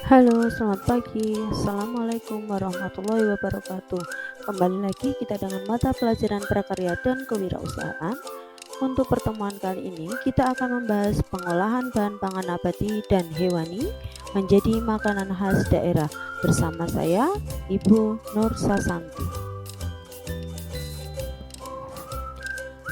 Halo, selamat pagi. Assalamualaikum warahmatullahi wabarakatuh. Kembali lagi kita dengan mata pelajaran prakarya dan kewirausahaan. Untuk pertemuan kali ini, kita akan membahas pengolahan bahan pangan nabati dan hewani menjadi makanan khas daerah bersama saya, Ibu Nur Sasanti.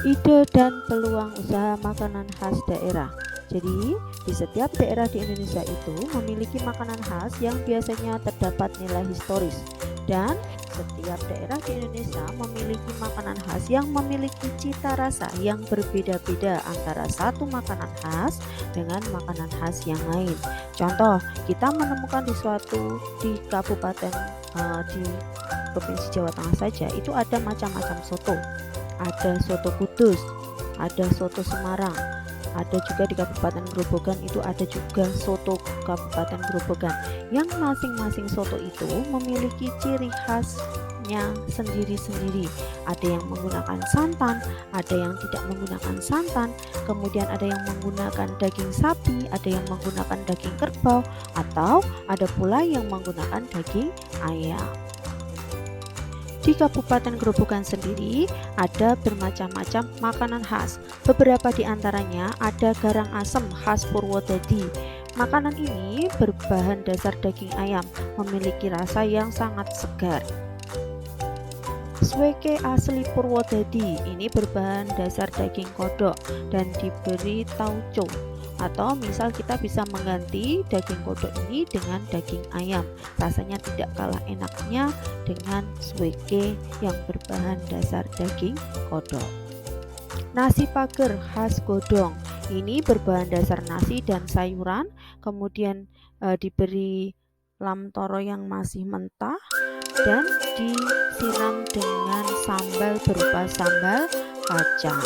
Ide dan peluang usaha makanan khas daerah. Jadi, di setiap daerah di Indonesia itu memiliki makanan khas yang biasanya terdapat nilai historis, dan setiap daerah di Indonesia memiliki makanan khas yang memiliki cita rasa yang berbeda-beda antara satu makanan khas dengan makanan khas yang lain. Contoh, kita menemukan di kabupaten di Provinsi Jawa Tengah saja itu ada macam-macam soto. Ada soto Kudus, ada soto Semarang, ada juga di Kabupaten Grobogan itu ada juga soto Kabupaten Grobogan, yang masing-masing soto itu memiliki ciri khasnya sendiri-sendiri. Ada yang menggunakan santan, ada yang tidak menggunakan santan, kemudian ada yang menggunakan daging sapi, ada yang menggunakan daging kerbau, atau ada pula yang menggunakan daging ayam. Di Kabupaten Grobogan sendiri ada bermacam-macam makanan khas. Beberapa di antaranya ada garang asem khas Purwodadi. Makanan ini berbahan dasar daging ayam, memiliki rasa yang sangat segar. Sweke asli Purwodadi ini berbahan dasar daging kodok dan diberi tauco. Atau misal kita bisa mengganti daging kodok ini dengan daging ayam, rasanya tidak kalah enaknya dengan sweke yang berbahan dasar daging kodok. Nasi pager khas Godong ini berbahan dasar nasi dan sayuran, kemudian diberi lamtoro yang masih mentah dan disiram dengan sambal berupa sambal kacang.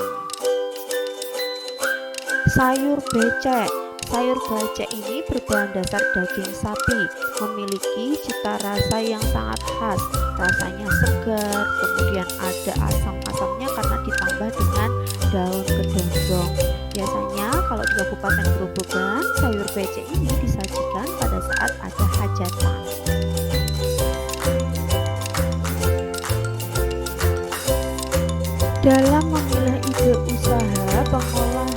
Sayur becek. Sayur becek ini berbahan dasar daging sapi, memiliki cita rasa yang sangat khas, rasanya segar, kemudian ada asam-asamnya karena ditambah dengan daun kedondong. Biasanya kalau di Kabupaten Grobogan, sayur becek ini disajikan pada saat ada hajatan. Dalam memilah ide usaha pengolahan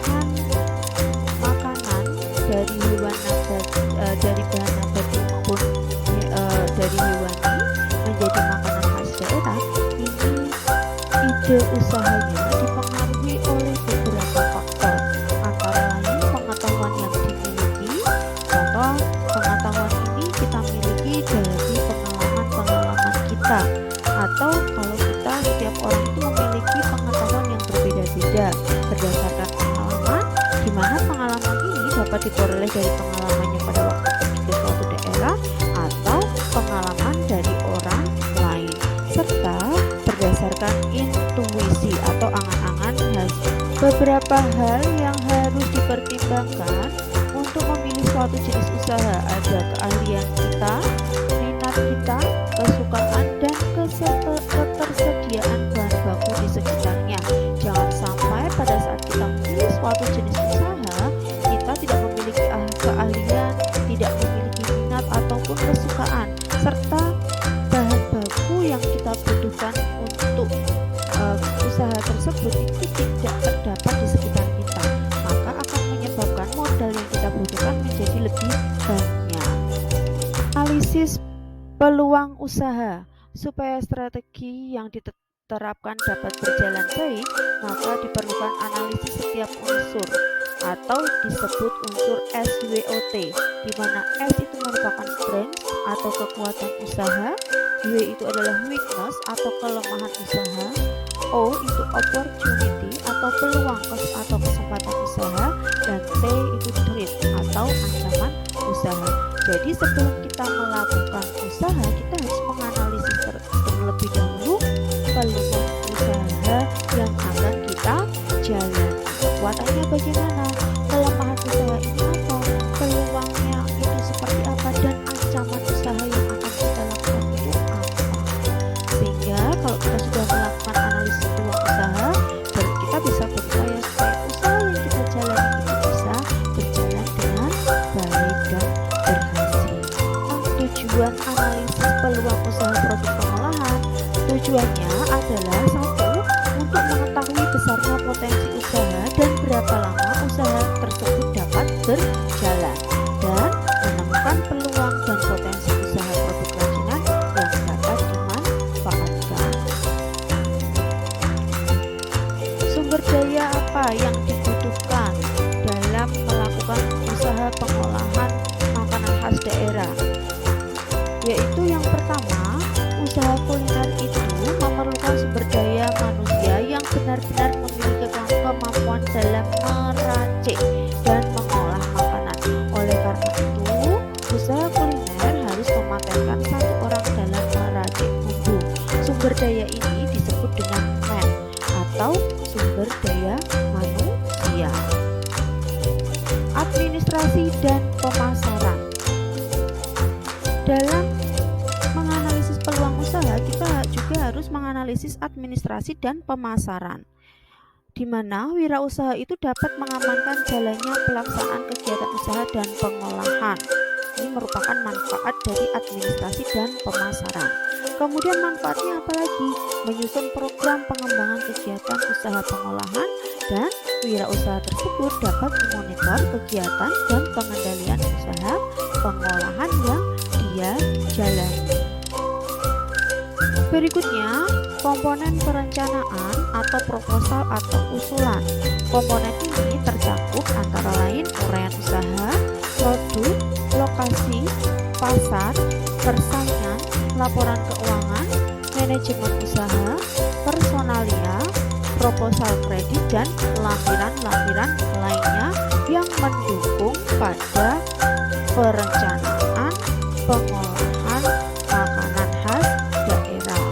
dari hewan nabati, dari bahan nabati maupun dari hewani menjadi makanan khas daerah, ini ide usahanya dipengaruhi oleh beberapa faktor, antara lain pengetahuan yang dimiliki. Contoh pengetahuan ini kita miliki dari pengalaman kita, atau kalau kita setiap orang itu memiliki pengetahuan yang berbeda-beda berdasarkan pengalaman, di mana pengalaman ini dapat diperoleh dari pengalamannya pada waktu pergi ke suatu daerah atau pengalaman dari orang lain, serta berdasarkan intuisi atau angan-angan khas. Beberapa hal yang harus dipertimbangkan untuk memilih suatu jenis usaha ada keahlian kita, minat kita, kesukaan, dan ketersediaan bahan baku di sekitarnya. Jangan sampai pada saat kita memilih suatu jenis usaha kita tidak memiliki keahlian, tidak memiliki minat ataupun kesukaan, serta bahan baku yang kita butuhkan untuk usaha tersebut itu tidak terdapat di sekitar kita, maka akan menyebabkan modal yang kita butuhkan menjadi lebih banyak. Analisis peluang usaha. Supaya strategi yang diterapkan dapat berjalan baik, maka diperlukan analisis setiap unsur atau disebut unsur SWOT, di mana S itu merupakan strength atau kekuatan usaha, W itu adalah weakness atau kelemahan usaha, O itu opportunity atau peluang atau kesempatan usaha, dan T itu threat atau ancaman usaha. Jadi sebelum kita melakukan usaha, kita harus menganalisis terlebih dahulu peluang usaha yang akan kita jalani. Kekuatannya bagaimana? Kelemahan usaha ini apa? Peluangnya itu seperti apa? Dan ancaman usaha yang akan kita lakukan itu apa? Sehingga kalau kita sudah melakukan analisis peluang usaha, kita bisa berupaya supaya usaha yang kita jalani itu bisa berjalan dengan baik dan berhasil. produk pengolahan. Tujuannya adalah satu, untuk mengetahui besarnya potensi usaha dan berapa lama usaha tersebut dapat berjalan, dan menemukan peluang dan potensi usaha produk kerajinan yang dapat dimanfaatkan. Sumber daya apa yang dibutuhkan dalam melakukan usaha pengolahan makanan khas daerah? Yaitu yang pertama, usaha kuliner itu memerlukan sumber daya manusia yang benar-benar memiliki kemampuan dalam meracik dan mengolah makanan. Oleh karena itu, usaha kuliner harus mematenkan satu orang dalam meracik bumbu. Sumber daya ini disebut dengan man atau sumber daya manusia. Administrasi dan pemasaran. Dalam menganalisis peluang usaha, kita juga harus menganalisis administrasi dan pemasaran, di mana wirausaha itu dapat mengamankan jalannya pelaksanaan kegiatan usaha dan pengolahan. Ini merupakan manfaat dari administrasi dan pemasaran. Kemudian manfaatnya apalagi? Menyusun program pengembangan kegiatan usaha pengolahan, dan wirausaha tersebut dapat memonitor kegiatan dan pengendalian usaha pengolahan yang dia jalani. Berikutnya, komponen perencanaan atau proposal atau usulan. Komponen ini tercakup antara lain uraian usaha, produk, lokasi, pasar, persaingan, laporan keuangan, manajemen usaha, personalia, proposal kredit, dan lampiran-lampiran lainnya yang mendukung pada perencanaan pengolahan makanan khas daerah.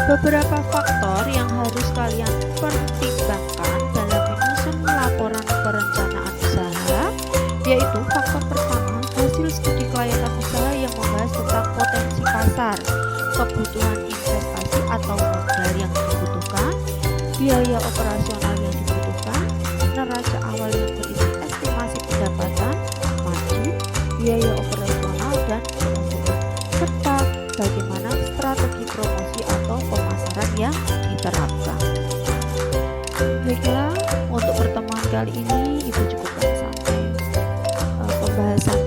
Beberapa faktor yang harus kalian pertimbangkan dalam menyusun laporan perencanaan usaha, yaitu faktor pertama, hasil studi kelayakan usaha yang membahas tentang potensi pasar, kebutuhan investasi atau modal yang dibutuhkan, biaya operasional yang dibutuhkan, neraca awal yang berisi estimasi pendapatan, margin, biaya operasional dan pemasukan, serta bagaimana strategi promosi atau pemasaran yang diterapkan. Baiklah, untuk pertemuan kali ini Ibu cukupkan sampai pembahasan